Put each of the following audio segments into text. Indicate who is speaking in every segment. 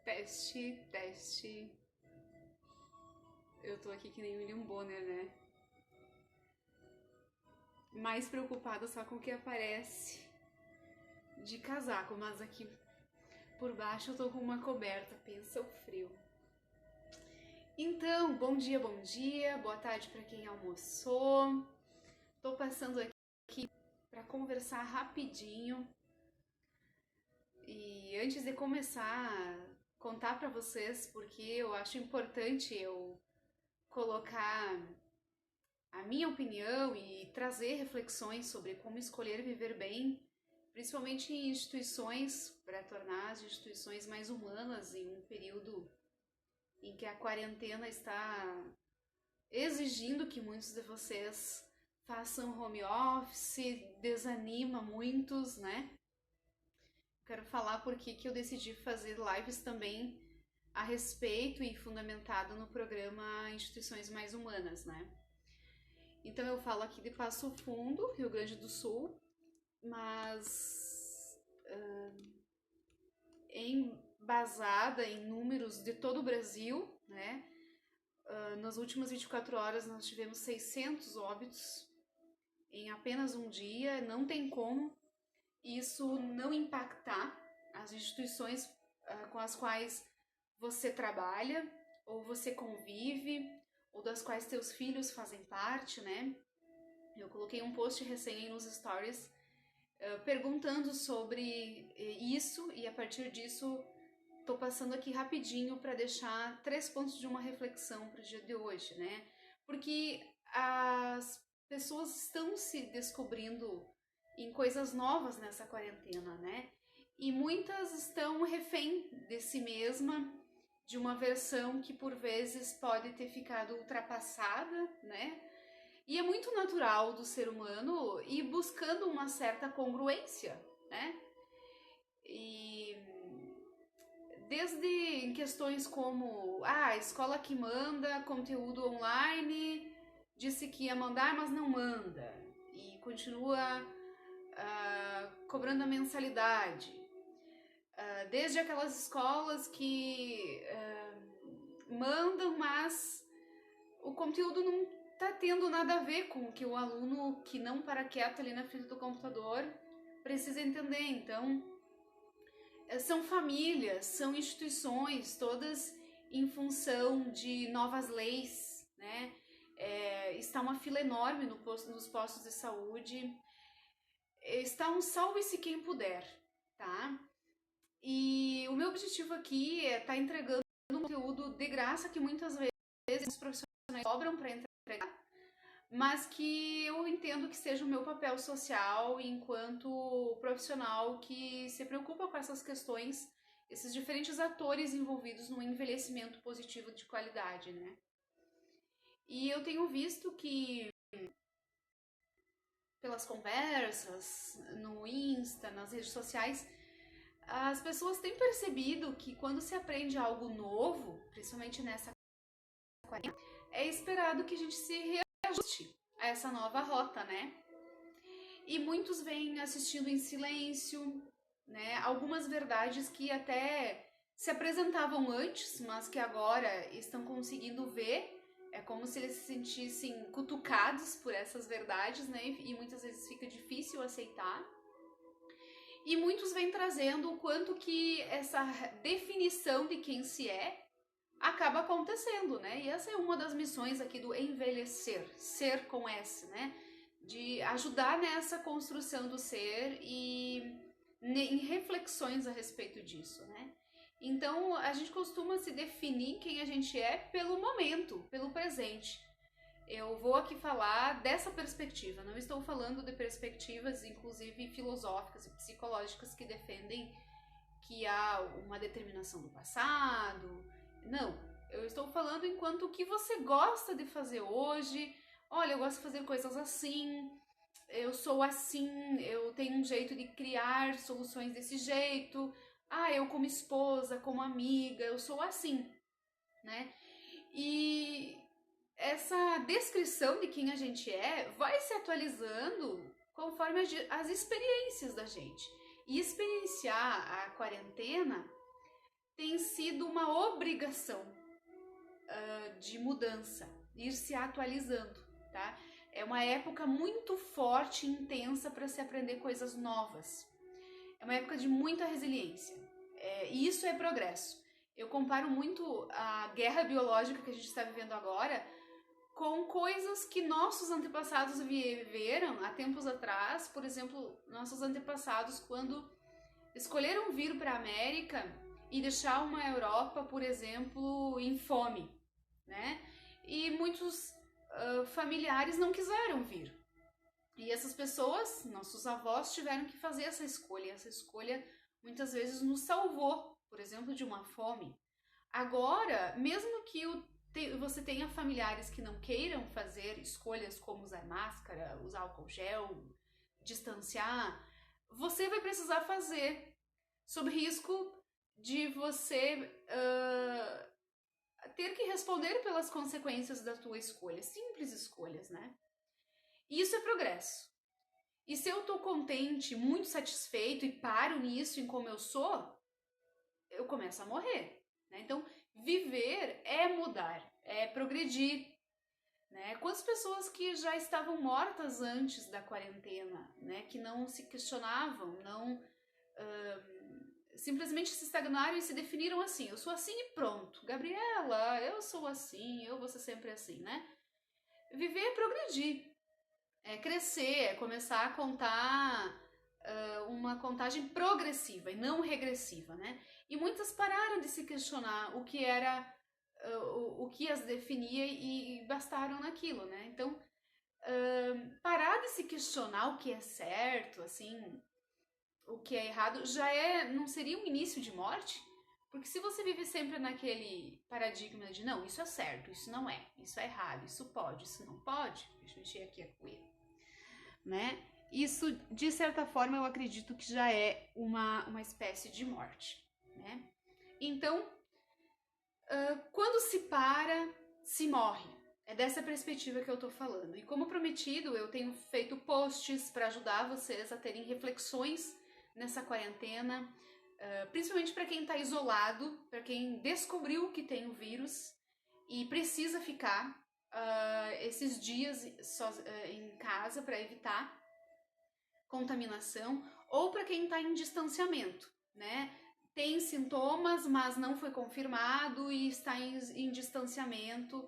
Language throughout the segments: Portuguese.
Speaker 1: Teste, teste. Eu tô aqui que nem o William Bonner, né? Mais preocupada só com o que aparece de casaco, mas aqui por baixo eu tô com uma coberta, pensa o frio. Então, bom dia, boa tarde para quem almoçou. Tô passando aqui para conversar rapidinho. E antes de começar a contar para vocês, porque eu acho importante eu colocar a minha opinião e trazer reflexões sobre como escolher viver bem, principalmente em instituições, para tornar as instituições mais humanas em um período em que a quarentena está exigindo que muitos de vocês façam home office, desanima muitos, né? Quero falar por que eu decidi fazer lives também a respeito e fundamentado no programa Instituições Mais Humanas, né? Então eu falo aqui de Passo Fundo, Rio Grande do Sul, mas embasada em números de todo o Brasil, né? Nas últimas 24 horas nós tivemos 600 óbitos em apenas um dia. Não tem como isso não impactar as instituições com as quais você trabalha, ou você convive, ou das quais teus filhos fazem parte, né? Eu coloquei um post recém nos stories perguntando sobre isso, e a partir disso tô passando aqui rapidinho para deixar 3 pontos de uma reflexão para o dia de hoje, né? Porque as pessoas estão se descobrindo em coisas novas nessa quarentena, né? E muitas estão refém de si mesma, de uma versão que por vezes pode ter ficado ultrapassada, né? E é muito natural do ser humano ir buscando uma certa congruência, né? E desde em questões como a escola que manda conteúdo online, disse que ia mandar, mas não manda, e continua cobrando a mensalidade. Desde aquelas escolas que mandam, mas o conteúdo não está tendo nada a ver com o que o aluno que não para quieto ali na frente do computador precisa entender. Então, são famílias, são instituições, todas em função de novas leis, né? Está uma fila enorme nos postos de saúde. Está um salve-se quem puder, tá? E o meu objetivo aqui é estar entregando um conteúdo de graça que muitas vezes os profissionais cobram para entregar, mas que eu entendo que seja o meu papel social enquanto profissional que se preocupa com essas questões, esses diferentes atores envolvidos no envelhecimento positivo de qualidade, né? E eu tenho visto que pelas conversas, no Insta, nas redes sociais, as pessoas têm percebido que quando se aprende algo novo, principalmente nessa quarentena, é esperado que a gente se reajuste a essa nova rota, né? E muitos vêm assistindo em silêncio, né? Algumas verdades que até se apresentavam antes, mas que agora estão conseguindo ver. É como se eles se sentissem cutucados por essas verdades, né? E muitas vezes fica difícil aceitar. E muitos vêm trazendo o quanto que essa definição de quem se é acaba acontecendo, né? E essa é uma das missões aqui do envelhecer, ser com S, né? De ajudar nessa construção do ser e em reflexões a respeito disso, né? Então, a gente costuma se definir quem a gente é pelo momento, pelo presente. Eu vou aqui falar dessa perspectiva, não estou falando de perspectivas, inclusive filosóficas e psicológicas, que defendem que há uma determinação do passado. Não, eu estou falando enquanto o que você gosta de fazer hoje. Olha, eu gosto de fazer coisas assim, eu sou assim, eu tenho um jeito de criar soluções desse jeito. Eu como esposa, como amiga, eu sou assim, né? E essa descrição de quem a gente é vai se atualizando conforme as experiências da gente. E experienciar a quarentena tem sido uma obrigação de mudança, ir se atualizando, tá? É uma época muito forte e intensa para se aprender coisas novas. É uma época de muita resiliência. E isso é progresso. Eu comparo muito a guerra biológica que a gente está vivendo agora com coisas que nossos antepassados viveram há tempos atrás. Por exemplo, nossos antepassados, quando escolheram vir para a América e deixar uma Europa, por exemplo, em fome, né? E muitos familiares não quiseram vir. E essas pessoas, nossos avós, tiveram que fazer essa escolha. E essa escolha muitas vezes nos salvou, por exemplo, de uma fome. Agora, mesmo que você tenha familiares que não queiram fazer escolhas como usar máscara, usar álcool gel, distanciar, você vai precisar fazer, sob risco de você ter que responder pelas consequências da tua escolha. Simples escolhas, né? E isso é progresso. E se eu tô contente, muito satisfeito e paro nisso, em como eu sou, eu começo a morrer, né? Então, viver é mudar, é progredir, né? Quantas pessoas que já estavam mortas antes da quarentena, né? Que não se questionavam, não simplesmente se estagnaram e se definiram assim: eu sou assim e pronto. Gabriela, eu sou assim, eu vou ser sempre assim, né? Viver é progredir, é crescer, é começar a contar uma contagem progressiva e não regressiva, né? E muitas pararam de se questionar o que era, o que as definia e bastaram naquilo, né? Então, parar de se questionar o que é certo, assim, o que é errado, não seria um início de morte? Porque se você vive sempre naquele paradigma de não, isso é certo, isso não é, isso é errado, isso pode, isso não pode, deixa eu encher aqui a cuia, né? Isso, de certa forma, eu acredito que já é uma espécie de morte, né? Então, quando se para, se morre. É dessa perspectiva que eu tô falando. E como prometido, eu tenho feito posts para ajudar vocês a terem reflexões nessa quarentena, principalmente para quem está isolado, para quem descobriu que tem o vírus e precisa ficar esses dias em casa para evitar contaminação, ou para quem está em distanciamento, né? Tem sintomas, mas não foi confirmado e está em distanciamento,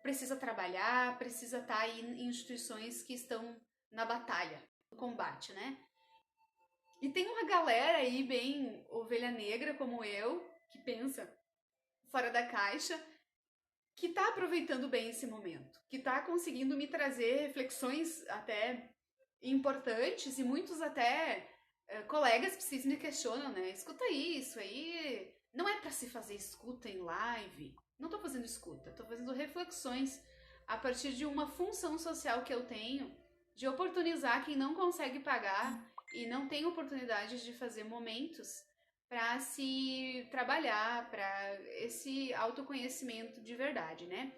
Speaker 1: precisa trabalhar, precisa estar em instituições que estão na batalha, no combate, né? E tem uma galera aí bem ovelha negra como eu, que pensa fora da caixa, que tá aproveitando bem esse momento, que tá conseguindo me trazer reflexões até importantes e muitos até colegas precisam me questionam, né? Escuta isso aí, não é para se fazer escuta em live. Não tô fazendo escuta, tô fazendo reflexões a partir de uma função social que eu tenho de oportunizar quem não consegue pagar e não tem oportunidade de fazer momentos para se trabalhar, para esse autoconhecimento de verdade, né?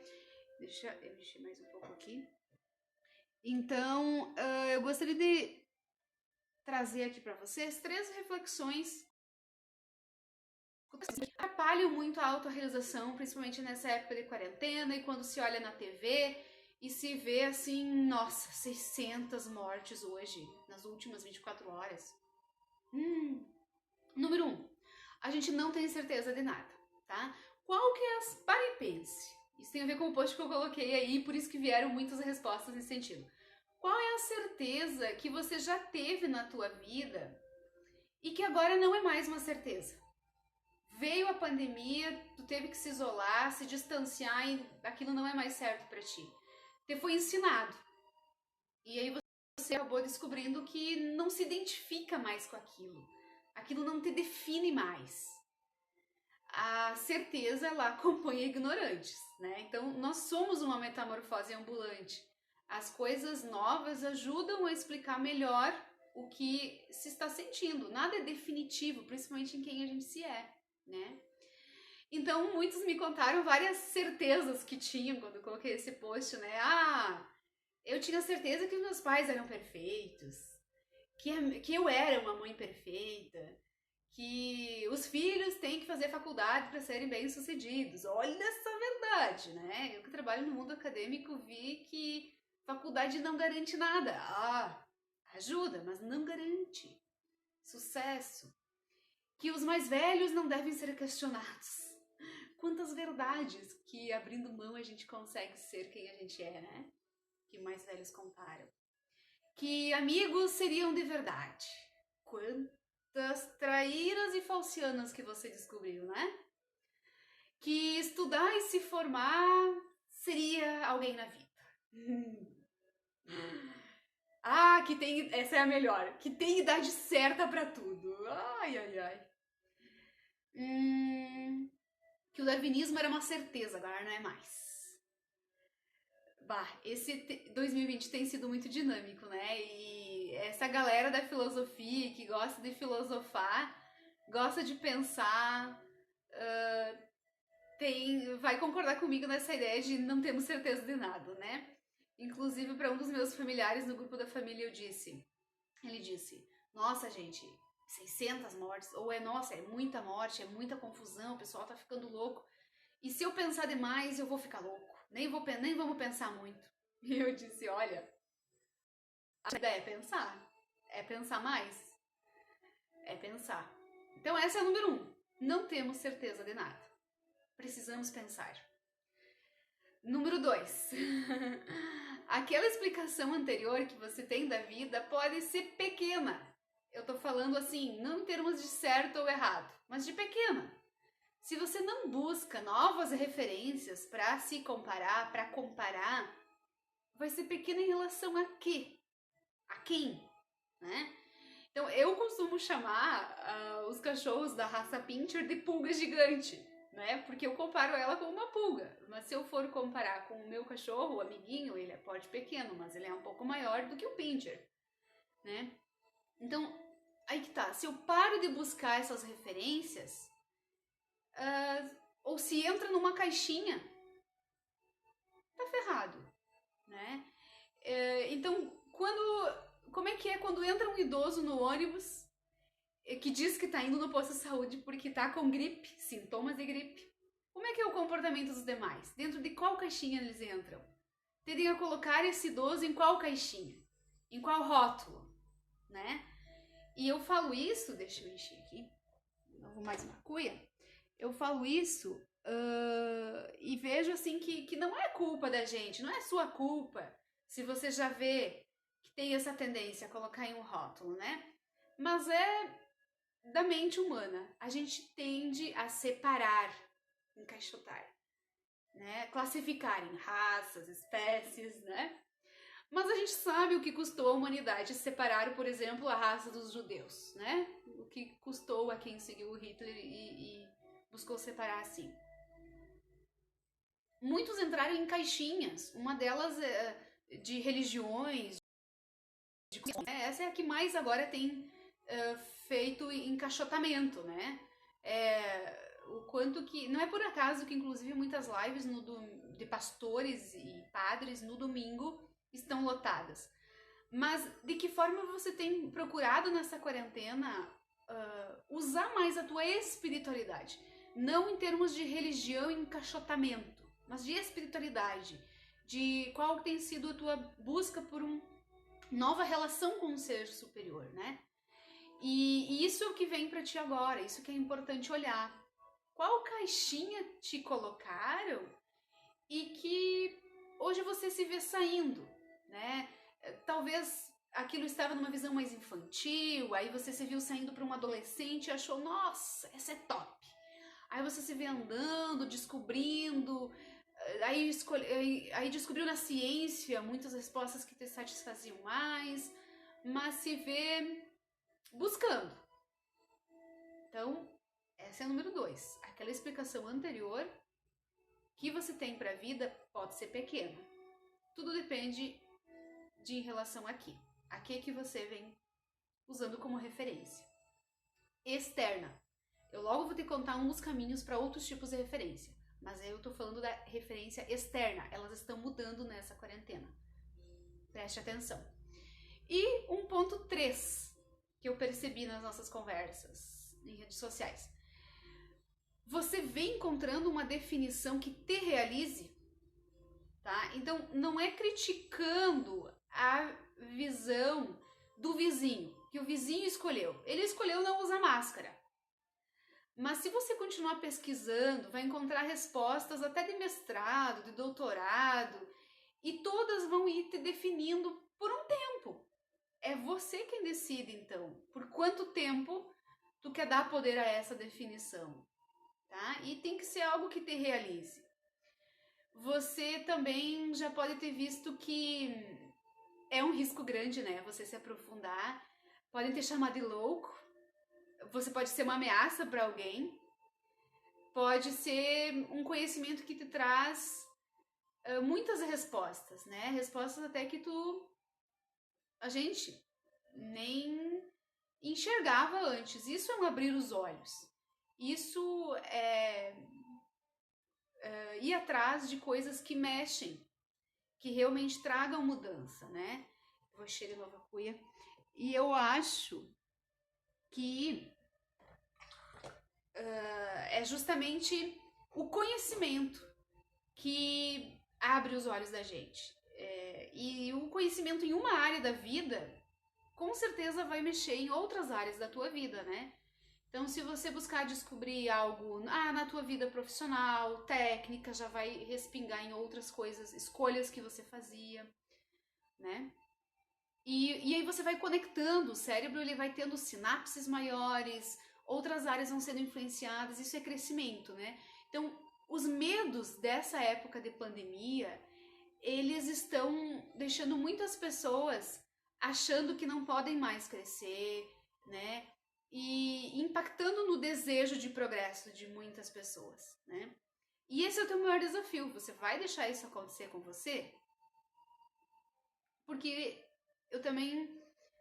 Speaker 1: Deixa eu mexer mais um pouco aqui. Então, eu gostaria de trazer aqui para vocês 3 reflexões que atrapalham muito a autorrealização, principalmente nessa época de quarentena e quando se olha na TV e se vê assim, nossa, 600 mortes hoje, nas últimas 24 horas. Número 1, a gente não tem certeza de nada, tá? Qual que é as... Pare e pense. Isso tem a ver com o post que eu coloquei aí, por isso que vieram muitas respostas nesse sentido. Qual é a certeza que você já teve na tua vida e que agora não é mais uma certeza? Veio a pandemia, tu teve que se isolar, se distanciar e aquilo não é mais certo para ti. Te foi ensinado. E aí você acabou descobrindo que não se identifica mais com aquilo. Aquilo não te define mais. A certeza, ela acompanha ignorantes, né? Então, nós somos uma metamorfose ambulante. As coisas novas ajudam a explicar melhor o que se está sentindo. Nada é definitivo, principalmente em quem a gente se é, né? Então, muitos me contaram várias certezas que tinham quando eu coloquei esse post, né? Eu tinha certeza que os meus pais eram perfeitos, que eu era uma mãe perfeita, que os filhos têm que fazer faculdade para serem bem-sucedidos. Olha essa verdade, né? Eu que trabalho no mundo acadêmico vi que faculdade não garante nada. Ajuda, mas não garante sucesso. Que os mais velhos não devem ser questionados. Quantas verdades que abrindo mão a gente consegue ser quem a gente é, né? Que mais velhos contaram. Que amigos seriam de verdade. Quantas traíras e falcianas que você descobriu, né? Que estudar e se formar seria alguém na vida. Que tem... Essa é a melhor. Que tem idade certa pra tudo. Ai, ai, ai. Que o darwinismo era uma certeza, agora não é mais. Esse 2020 tem sido muito dinâmico, né? E essa galera da filosofia que gosta de filosofar, gosta de pensar, vai concordar comigo nessa ideia de não termos certeza de nada, né? Inclusive, para um dos meus familiares no grupo da família, ele disse, nossa, gente, 600 mortes, ou nossa, é muita morte, é muita confusão, o pessoal tá ficando louco. E se eu pensar demais, eu vou ficar louco. Nem vamos pensar muito. E eu disse, olha, a ideia é pensar. É pensar mais. É pensar. Então essa é a número 1. Não temos certeza de nada. Precisamos pensar. Número 2. Aquela explicação anterior que você tem da vida pode ser pequena. Eu tô falando assim, não em termos de certo ou errado, mas de pequena. Se você não busca novas referências para se comparar, para comparar, vai ser pequena em relação a quê? A quem? Né? Então, eu costumo chamar os cachorros da raça Pinscher de pulga gigante, né? Porque eu comparo ela com uma pulga. Mas se eu for comparar com o meu cachorro, o amiguinho, ele é porte pequeno, mas ele é um pouco maior do que o Pinscher, né? Então, aí que tá. Se eu paro de buscar essas referências... ou se entra numa caixinha, tá ferrado, né? Então, como é que é quando entra um idoso no ônibus que diz que tá indo no posto de saúde porque tá com gripe, sintomas de gripe? Como é que é o comportamento dos demais? Dentro de qual caixinha eles entram? Tendem a colocar esse idoso em qual caixinha? Em qual rótulo, né? E eu falo isso, deixa eu encher aqui, de novo mais uma cuia. Eu falo isso e vejo assim que não é culpa da gente, não é sua culpa se você já vê que tem essa tendência a colocar em um rótulo, né? Mas é da mente humana. A gente tende a separar, encaixotar, né? Classificar em raças, espécies, né? Mas a gente sabe o que custou a humanidade separar, por exemplo, a raça dos judeus, né? O que custou a quem seguiu o Hitler e buscou separar assim. Muitos entraram em caixinhas, uma delas de religiões, essa é a que mais agora tem feito encaixotamento, né? O quanto que... Não é por acaso que, inclusive, muitas lives de pastores e padres no domingo estão lotadas. Mas de que forma você tem procurado nessa quarentena usar mais a tua espiritualidade? Não em termos de religião e encaixotamento, mas de espiritualidade, de qual tem sido a tua busca por uma nova relação com o ser superior, né? E isso é o que vem para ti agora, isso que é importante olhar. Qual caixinha te colocaram e que hoje você se vê saindo, né? Talvez aquilo estava numa visão mais infantil, aí você se viu saindo para um adolescente e achou, nossa, essa é top. Aí você se vê andando, descobrindo, aí descobriu na ciência muitas respostas que te satisfaziam mais, mas se vê buscando. Então, essa é a número 2. Aquela explicação anterior que você tem para a vida pode ser pequena. Tudo depende de em relação aqui. Aqui é que você vem usando como referência. Externa. Eu logo vou te contar uns caminhos para outros tipos de referência. Mas aí eu tô falando da referência externa. Elas estão mudando nessa quarentena. Preste atenção. E um ponto 3. que eu percebi nas nossas conversas em redes sociais. Você vem encontrando uma definição que te realize, tá? Então, não é criticando a visão do vizinho, que o vizinho escolheu. Ele escolheu não usar máscara. Mas se você continuar pesquisando, vai encontrar respostas até de mestrado, de doutorado, e todas vão ir te definindo por um tempo. É você quem decide, então, por quanto tempo tu quer dar poder a essa definição, tá? E tem que ser algo que te realize. Você também já pode ter visto que é um risco grande, né? Você se aprofundar. Podem te chamar de louco. Você pode ser uma ameaça para alguém. Pode ser um conhecimento que te traz muitas respostas, né? Respostas até que a gente nem enxergava antes. Isso é um abrir os olhos. Isso é ir atrás de coisas que mexem, que realmente tragam mudança, né? Vou encher de novo a cuia. E eu acho que é justamente o conhecimento que abre os olhos da gente. E o conhecimento em uma área da vida, com certeza vai mexer em outras áreas da tua vida, né? Então, se você buscar descobrir algo na tua vida profissional, técnica, já vai respingar em outras coisas, escolhas que você fazia, né? E aí você vai conectando, o cérebro ele vai tendo sinapses maiores, outras áreas vão sendo influenciadas, isso é crescimento, né? Então, os medos dessa época de pandemia, eles estão deixando muitas pessoas achando que não podem mais crescer, né? E impactando no desejo de progresso de muitas pessoas, né? E esse é o teu maior desafio. Você vai deixar isso acontecer com você? Porque eu também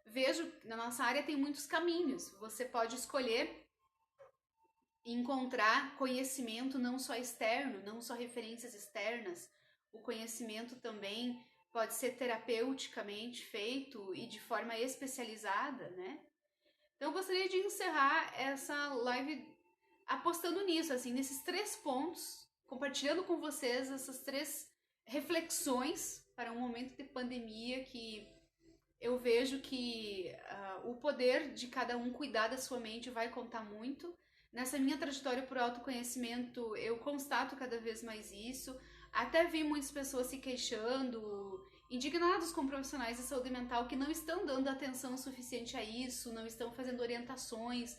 Speaker 1: vejo que na nossa área tem muitos caminhos. Você pode escolher encontrar conhecimento não só externo, não só referências externas. O conhecimento também pode ser terapeuticamente feito e de forma especializada, né? Então eu gostaria de encerrar essa live apostando nisso, assim, nesses 3 pontos, compartilhando com vocês essas 3 reflexões para um momento de pandemia que eu vejo que o poder de cada um cuidar da sua mente vai contar muito. Nessa minha trajetória por autoconhecimento, eu constato cada vez mais isso. Até vi muitas pessoas se queixando, indignados com profissionais de saúde mental que não estão dando atenção suficiente a isso, não estão fazendo orientações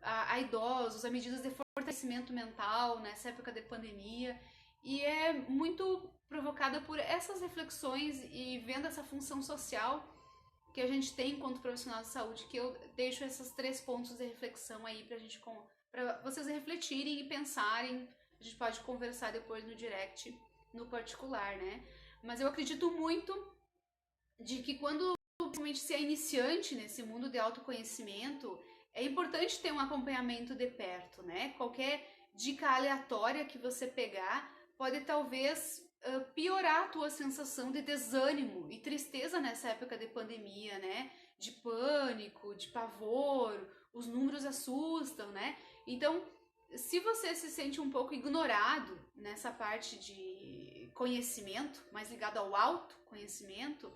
Speaker 1: a idosos, a medidas de fortalecimento mental nessa época de pandemia. E é muito provocada por essas reflexões e vendo essa função social que a gente tem enquanto profissional de saúde, que eu deixo esses 3 pontos de reflexão aí para vocês refletirem e pensarem. A gente pode conversar depois no direct, no particular, né? Mas eu acredito muito de que quando principalmente se é iniciante nesse mundo de autoconhecimento, é importante ter um acompanhamento de perto, né? Qualquer dica aleatória que você pegar pode talvez piorar a tua sensação de desânimo e tristeza nessa época de pandemia, né? De pânico, de pavor, os números assustam, né? Então, se você se sente um pouco ignorado nessa parte de conhecimento, mais ligado ao autoconhecimento,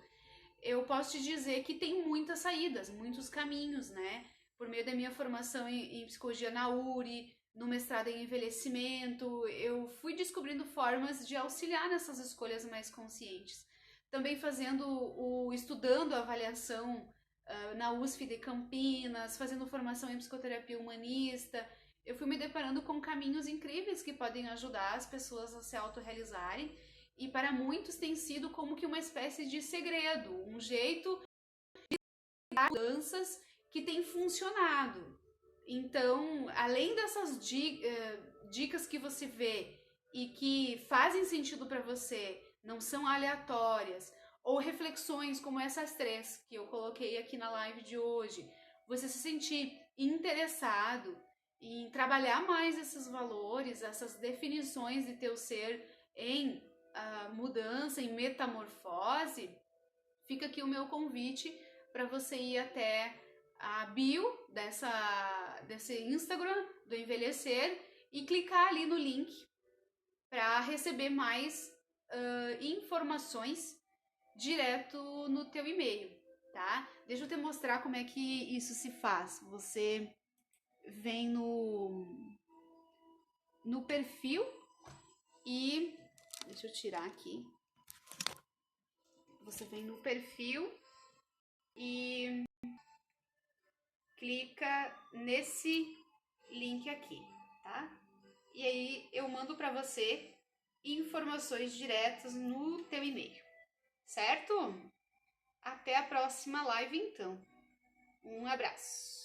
Speaker 1: eu posso te dizer que tem muitas saídas, muitos caminhos, né? Por meio da minha formação em psicologia na URI, no mestrado em envelhecimento, eu fui descobrindo formas de auxiliar nessas escolhas mais conscientes. Também estudando a avaliação na USF de Campinas, fazendo formação em psicoterapia humanista, eu fui me deparando com caminhos incríveis que podem ajudar as pessoas a se autorrealizarem, e para muitos tem sido como que uma espécie de segredo, um jeito de dar mudanças que tem funcionado. Então, além dessas dicas que você vê e que fazem sentido para você, não são aleatórias, ou reflexões como essas 3 que eu coloquei aqui na live de hoje, você se sentir interessado em trabalhar mais esses valores, essas definições de teu ser em mudança, em metamorfose, fica aqui o meu convite para você ir até a bio desse Instagram do Envelhecer e clicar ali no link para receber mais informações direto no teu e-mail, tá? Deixa eu te mostrar como é que isso se faz. Você vem no perfil e... Deixa eu tirar aqui. Você vem no perfil e clica nesse link aqui, tá? E aí eu mando para você informações diretas no teu e-mail, certo? Até a próxima live então. Um abraço.